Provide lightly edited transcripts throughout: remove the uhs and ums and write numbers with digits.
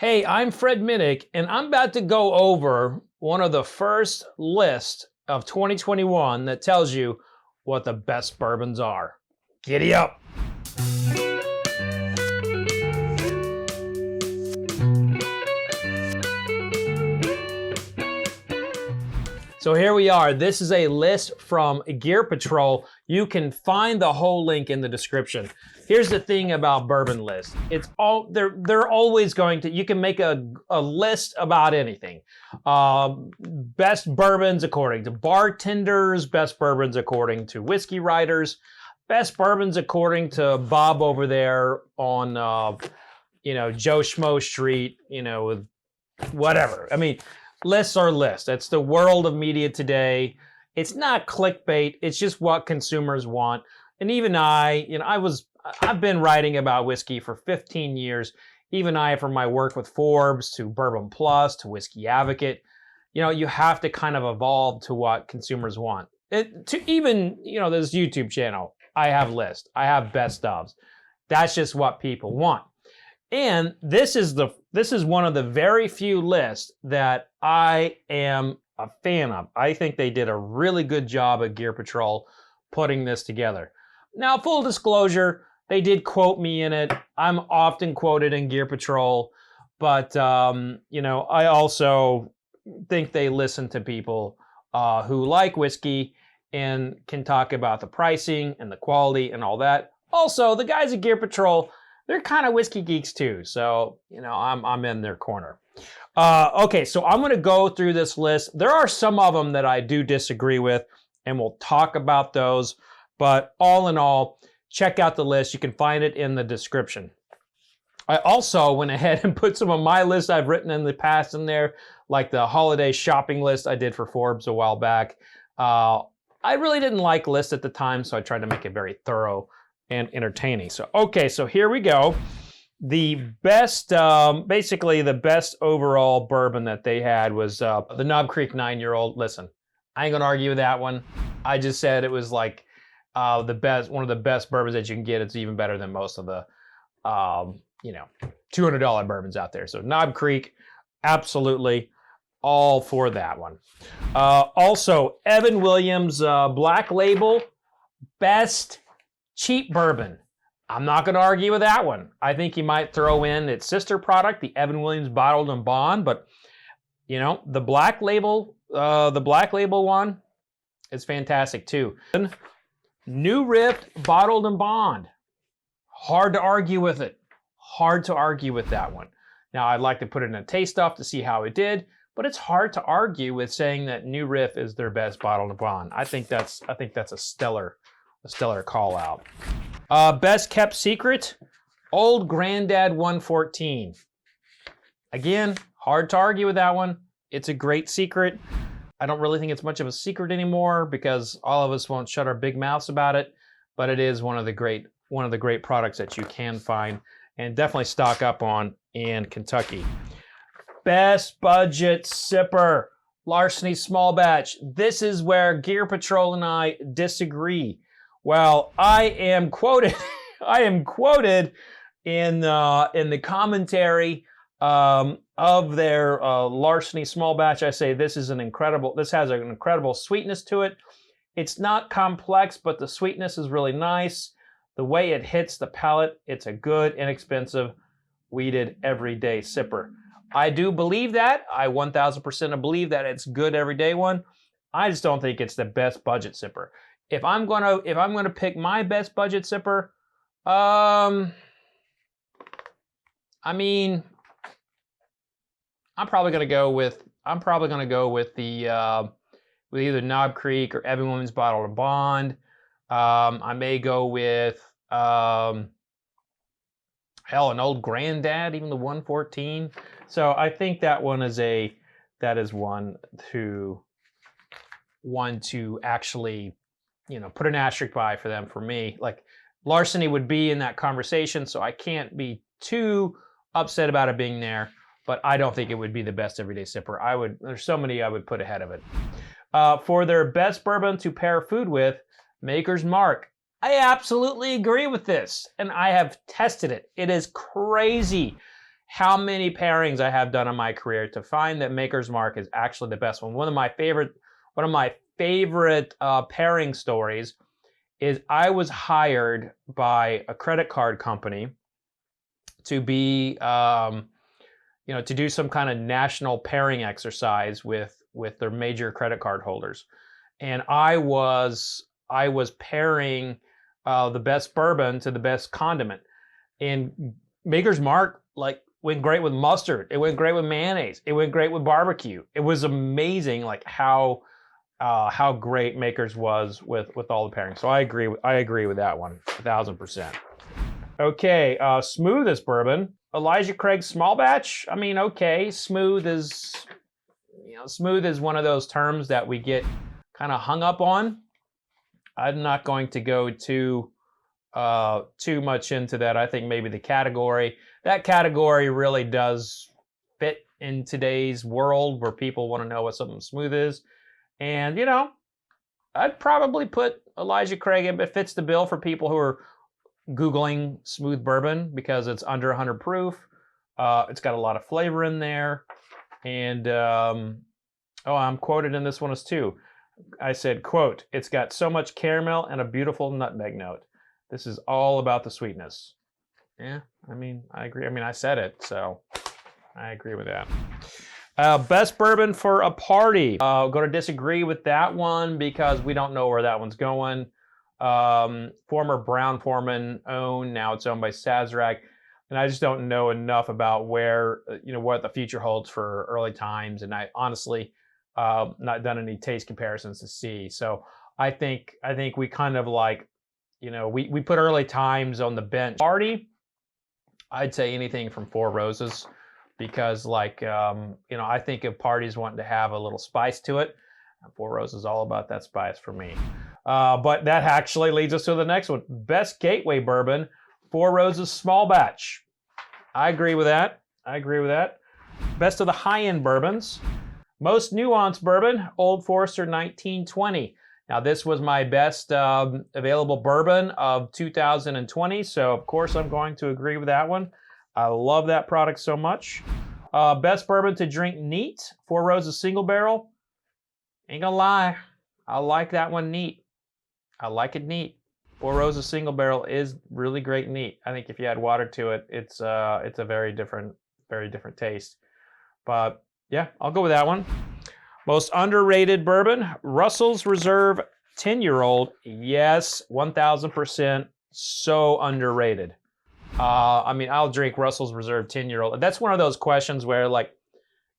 Hey, I'm Fred Minnick, and I'm about to go over one of the first lists of 2021 that tells you what the best bourbons are. Giddy up! So here we are. This is a list from Gear Patrol. You can find the whole link in the description. Here's the thing about bourbon lists. It's all they're always going to. You can make a list about anything. Best bourbons according to bartenders. Best bourbons according to whiskey writers. Best bourbons according to Bob over there on Joe Schmo Street. With whatever. I mean. Lists are lists. It's the world of media today. It's not clickbait. It's just what consumers want. And even I've been writing about whiskey for 15 years. Even I, from my work with Forbes to Bourbon Plus to Whiskey Advocate, you have to kind of evolve to what consumers want. This YouTube channel, I have lists. I have best ofs. That's just what people want. And this is one of the very few lists that I am a fan of. I think they did a really good job at Gear Patrol putting this together. Now, full disclosure, they did quote me in it. I'm often quoted in Gear Patrol, but I also think they listen to people who like whiskey and can talk about the pricing and the quality and all that. Also, the guys at Gear Patrol, they're kind of whiskey geeks too, so I'm in their corner. Okay, so I'm going to go through this list. There are some of them that I do disagree with, and we'll talk about those. But all in all, check out the list. You can find it in the description. I also went ahead and put some of my lists I've written in the past in there, like the holiday shopping list I did for Forbes a while back. I really didn't like lists at the time, so I tried to make it very thorough and entertaining. So here we go. The best, basically the best overall bourbon that they had was the Knob Creek 9-year-old. Listen, I ain't gonna argue with that one. I just said it was like one of the best bourbons that you can get. It's even better than most of the, $200 bourbons out there. So Knob Creek, absolutely all for that one. Also, Evan Williams Black Label, best cheap bourbon. I'm not going to argue with that one. I think you might throw in its sister product, the Evan Williams Bottled and Bond, but the Black Label one is fantastic too. New Riff Bottled and Bond. Hard to argue with it. Hard to argue with that one. Now I'd like to put it in a taste off to see how it did, but it's hard to argue with saying that New Riff is their best Bottled and Bond. I think that's a stellar call out. Best kept secret, Old Granddad 114. Again, hard to argue with that one. It's a great secret. I don't really think it's much of a secret anymore because all of us won't shut our big mouths about it, but it is one of the great products that you can find and definitely stock up on in Kentucky. Best budget sipper, Larceny Small Batch. This is where Gear Patrol and I disagree. Well, I am quoted in the commentary of their Larceny Small Batch. I say this has an incredible sweetness to it. It's not complex, but the sweetness is really nice. The way it hits the palate, it's a good, inexpensive, weeded, everyday sipper. I do believe that. I 1000% believe that it's good everyday one. I just don't think it's the best budget sipper. If I'm gonna pick my best budget sipper, I'm probably gonna go with with either Knob Creek or Evan Williams Bottled and Bond. I may go with an Old Granddad, even the 114. So I think that one is one to actually put an asterisk by for them. For me, like Larceny would be in that conversation, so I can't be too upset about it being there, but I don't think it would be the best everyday sipper. There's so many I would put ahead of it. For their best bourbon to pair food with, Maker's Mark. I absolutely agree with this, and I have tested it. It is crazy how many pairings I have done in my career to find that Maker's Mark is actually the best one. One of my favorite pairing stories is I was hired by a credit card company to be, to do some kind of national pairing exercise with their major credit card holders, and I was pairing the best bourbon to the best condiment, and Maker's Mark went great with mustard. It went great with mayonnaise. It went great with barbecue. It was amazing, how great Maker's was with all the pairings. So I agree with that one, 1,000%. Okay, smoothest bourbon, Elijah Craig Small Batch. I mean, okay, smooth is one of those terms that we get kind of hung up on. I'm not going to go too much into that. I think maybe that category really does fit in today's world where people want to know what something smooth is. And, I'd probably put Elijah Craig, it fits the bill for people who are Googling smooth bourbon because it's under 100 proof. It's got a lot of flavor in there. And, I'm quoted in this one as too. I said, quote, "It's got so much caramel and a beautiful nutmeg note. This is all about the sweetness." Yeah, I mean, I agree. I mean, I said it, so I agree with that. Best bourbon for a party. Going to disagree with that one because we don't know where that one's going. Former Brown-Forman owned, now it's owned by Sazerac, and I just don't know enough about where, what the future holds for Early Times, and I honestly not done any taste comparisons to see. So I think we kind of we put Early Times on the bench. Party, I'd say anything from Four Roses, because I think of parties wanting to have a little spice to it. Four Roses is all about that spice for me. But that actually leads us to the next one. Best gateway bourbon, Four Roses Small Batch. I agree with that. Best of the high-end bourbons. Most nuanced bourbon, Old Forester 1920. Now, this was my best available bourbon of 2020, so of course I'm going to agree with that one. I love that product so much. Best bourbon to drink neat, Four Roses Single Barrel. Ain't gonna lie, I like that one neat. I like it neat. Four Roses Single Barrel is really great neat. I think if you add water to it, it's a very different taste. But yeah, I'll go with that one. Most underrated bourbon, Russell's Reserve 10-year-old. Yes, 1,000%. So underrated. I'll drink Russell's Reserve 10-year-old. That's one of those questions where,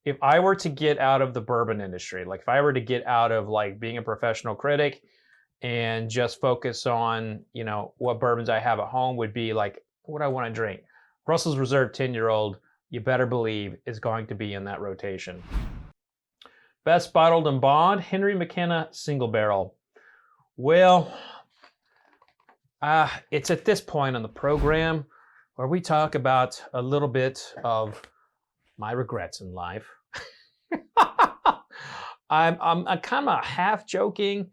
if I were to get out of the bourbon industry, if I were to get out of being a professional critic and just focus on, what bourbons I have at home, would be what I want to drink. Russell's Reserve 10-year-old, you better believe, is going to be in that rotation. Best bottled and bond, Henry McKenna Single Barrel. Well, it's at this point on the program where we talk about a little bit of my regrets in life. I'm kind of half joking,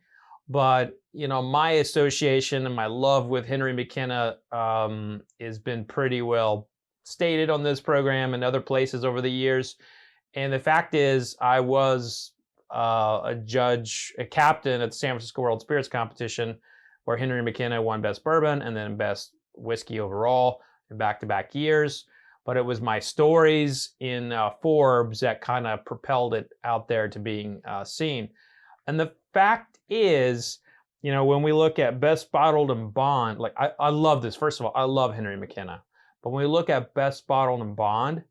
but my association and my love with Henry McKenna has been pretty well stated on this program and other places over the years. And the fact is, I was a captain at the San Francisco World Spirits Competition, where Henry McKenna won Best Bourbon and then Best Whiskey overall in back-to-back years. But it was my stories in Forbes that kind of propelled it out there to being seen. And the fact is, when we look at Best Bottled and Bond, I love this. First of all, I love Henry McKenna. But when we look at Best Bottled and Bond,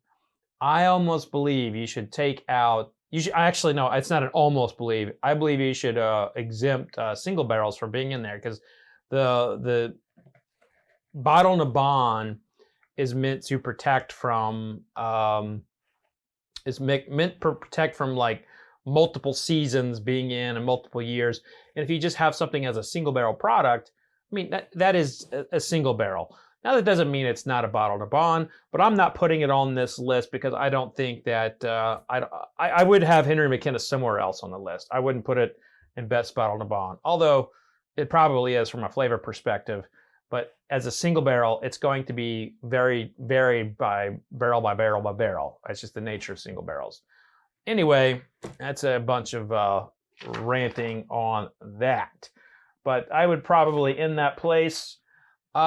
I almost believe you should take out, actually, no, it's not an almost believe. I believe you should exempt single barrels from being in there, because the Bottled and Bond is meant to protect from, multiple seasons being in and multiple years. And if you just have something as a single barrel product, that is a single barrel. Now, that doesn't mean it's not a bottled or bond, but I'm not putting it on this list because I don't think that I would have Henry McKenna somewhere else on the list. I wouldn't put it in Best Bottled or Bond, although it probably is from a flavor perspective. But as a single barrel, it's going to be very varied by barrel by barrel by barrel. That's just the nature of single barrels. Anyway, that's a bunch of ranting on that. But I would probably in that place. You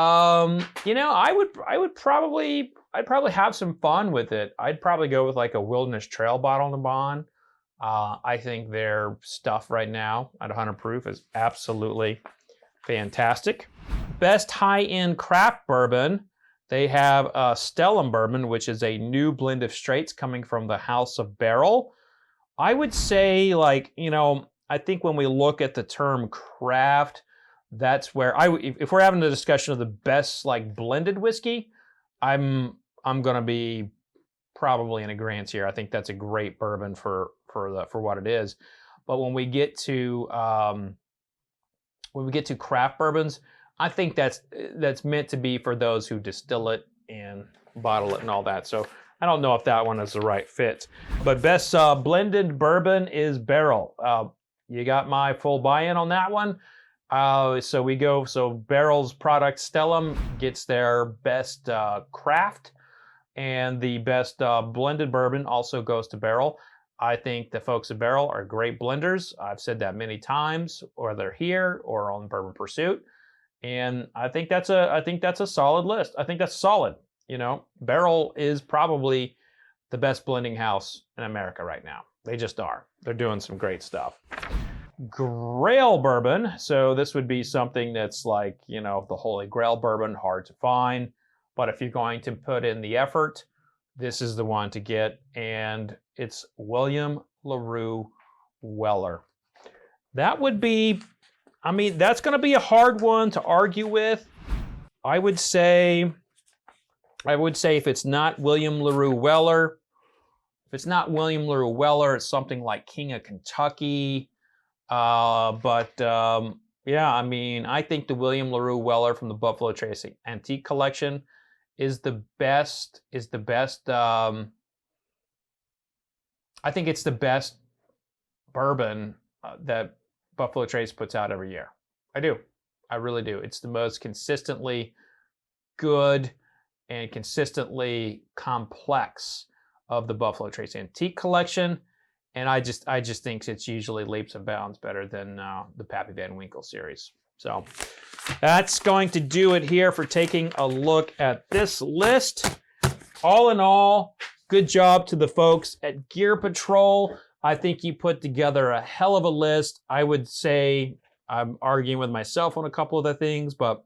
know, I'd probably have some fun with it. I'd probably go with like a Wilderness Trail bottle in the bond. I think their stuff right now at 100 proof is absolutely fantastic. Best high-end craft bourbon, they have STELLUM bourbon, which is a new blend of straights coming from the House of Barrel. I would say, like, you know, I think when we look at the term craft, that's where if we're having a discussion of the best like blended whiskey, I'm gonna be probably in agreement here. I think that's a great bourbon for what it is. But when we get to craft bourbons, I think that's meant to be for those who distill it and bottle it and all that. So I don't know if that one is the right fit. But best blended bourbon is Barrel. You got my full buy-in on that one. So Barrel's product Stellum gets their best craft, and the best blended bourbon also goes to Barrel. I think the folks at Barrel are great blenders. I've said that many times, or they're here or on Bourbon Pursuit, and I think that's a solid list. I think that's solid. You know, Barrel is probably the best blending house in America right now. They just are. They're doing some great stuff. Grail bourbon. So this would be something that's like, you know, the Holy Grail bourbon, hard to find. But if you're going to put in the effort, this is the one to get. And it's William LaRue Weller. That would be, I mean, that's going to be a hard one to argue with. I would say if it's not William LaRue Weller, it's it's something like King of Kentucky. Yeah, I mean, I think the William LaRue Weller from the Buffalo Trace Antique Collection is the best. I think it's the best bourbon that Buffalo Trace puts out every year. I do. I really do. It's the most consistently good and consistently complex of the Buffalo Trace Antique Collection. And I just think it's usually leaps and bounds better than the Pappy Van Winkle series. So that's going to do it here for taking a look at this list. All in all, good job to the folks at Gear Patrol. I think you put together a hell of a list. I would say I'm arguing with myself on a couple of the things, but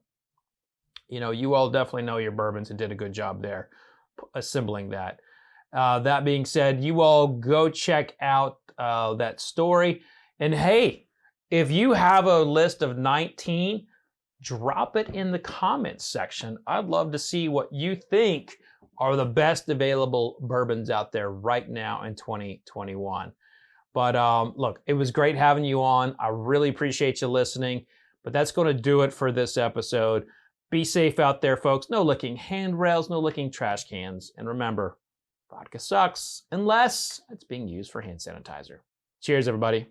you know, you all definitely know your bourbons and did a good job there assembling that. That being said, you all go check out that story. And hey, if you have a list of 19, drop it in the comments section. I'd love to see what you think are the best available bourbons out there right now in 2021. But look, it was great having you on. I really appreciate you listening. But that's going to do it for this episode. Be safe out there, folks. No licking handrails, no licking trash cans. And remember, vodka sucks unless it's being used for hand sanitizer. Cheers, everybody.